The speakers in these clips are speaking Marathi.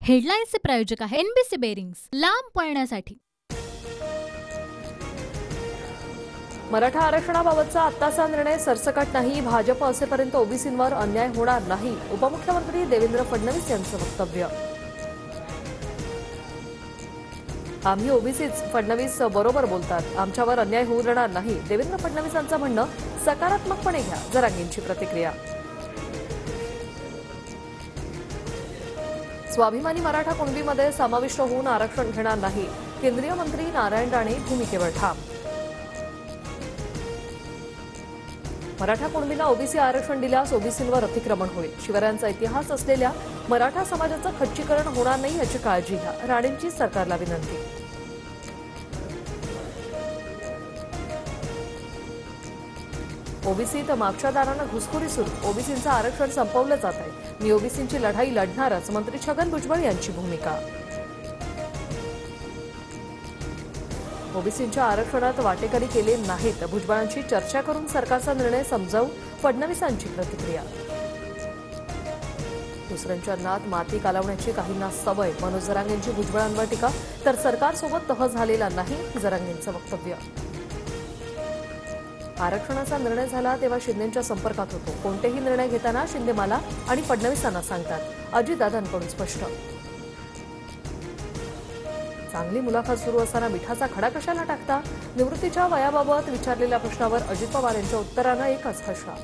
हेडलाईन्सचे प्रायोजक आहे एनबीसी बेरिंग्स, लांब पळण्यासाठी। मराठा आरक्षणाबाबतचा आत्ताचा निर्णय सरसकट नाही, भाजप असेपर्यंत ओबीसींवर अन्याय होणार नाही, उपमुख्यमंत्री देवेंद्र फडणवीस यांचं वक्तव्य। आम्ही ओबीसीच, फडणवीस बरोबर बोलतात, आमच्यावर अन्याय होऊ देणार नाही, देवेंद्र फडणवीसांचं म्हणणं सकारात्मकपणे घ्या, जरांगेंची प्रतिक्रिया। स्वाभिमानी मराठा कुणबीमध्ये समाविष्ट होऊन आरक्षण घेणार नाही, केंद्रीय मंत्री नारायण राणे भूमिकेवर ठाम। मराठा कुणबींना ओबीसी आरक्षण दिल्यास ओबीसींवर अतिक्रमण होईल, शिवरायांचा इतिहास असलेल्या मराठा समाजाचं खच्चीकरण होणार नाही याची काळजी घ्या, राणेंची सरकारला विनंती। ओबीसीत मागच्या दारानं घुसखोरी सुरू, ओबीसींचं आरक्षण संपवलं जात आहे, मी ओबीसींची लढाई लढणारच, मंत्री छगन भुजबळ यांची भूमिका। ओबीसींच्या आरक्षणात वाटेकरी केले नाहीत, भुजबळांची चर्चा करून सरकारचा निर्णय समजावू, फडणवीसांची प्रतिक्रिया। दुसऱ्यांच्या अन्नात माती कालवण्याची काहींना सवय, मनोज जरांगेंची भुजबळांवर टीका, तर सरकारसोबत तह झालेला नाही, जरांगेंचं वक्तव्य। आरक्षणाचा निर्णय झाला तेव्हा शिंदेंच्या संपर्कात होतो, कोणतेही निर्णय घेताना शिंदे मला आणि फडणवीसांना सांगतात, अजितदादांकडून स्पष्ट। चांगली मुलाखत सुरू असताना मिठाचा खडा कशाला टाकता, निवृत्तीच्या वयाबाबत विचारलेल्या प्रश्नावर अजित पवार यांच्या उत्तरानं एकच हशा।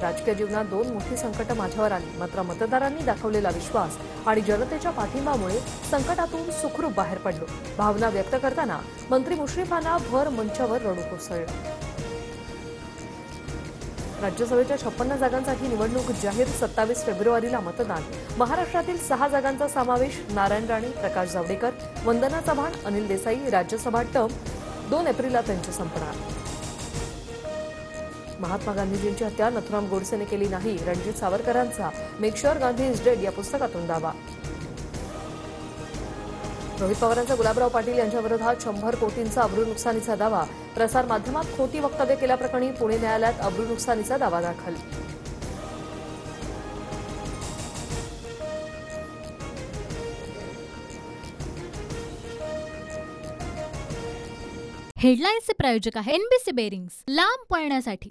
राजकीय जीवनात दोन मोठी संकटं माझ्यावर आली, मात्र मतदारांनी दाखवलेला विश्वास आणि जनतेच्या पाठिंब्यामुळे संकटातून सुखरूप बाहेर पडलो, भावना व्यक्त करताना मंत्री मुश्रीफांना भर मंचावर रडू कोसळलं। राज्यसभेच्या 56 जागांसाठी निवडणूक जाहीर, 27 फेब्रुवारीला मतदान, महाराष्ट्रातील 6 जागांचा समावेश, नारायण राणे, प्रकाश जावडेकर, वंदना चव्हाण, अनिल देसाई, राज्यसभा टर्म 2 एप्रिलला त्यांची संपणार। महात्मा गांधीजींची हत्या नथुराम गोडसेने केली नाही, रणजित सावरकरांचा make sure Gandhi is dead या पुस्तकातून दावा। रोहित पवारांचा गुलाबराव पाटील यांच्या विरोधात 100 कोटींचा अब्रू नुकसानीचा दावा, प्रसार माध्यमात खोटी वक्तव्य केल्याप्रकरणी पुणे न्यायालयात अब्रू नुकसानीचा दावा दाखल। हेडलाईन्सचे प्रायोजक आहे एनबीसी बेरिंग्स, लांब पळण्यासाठी।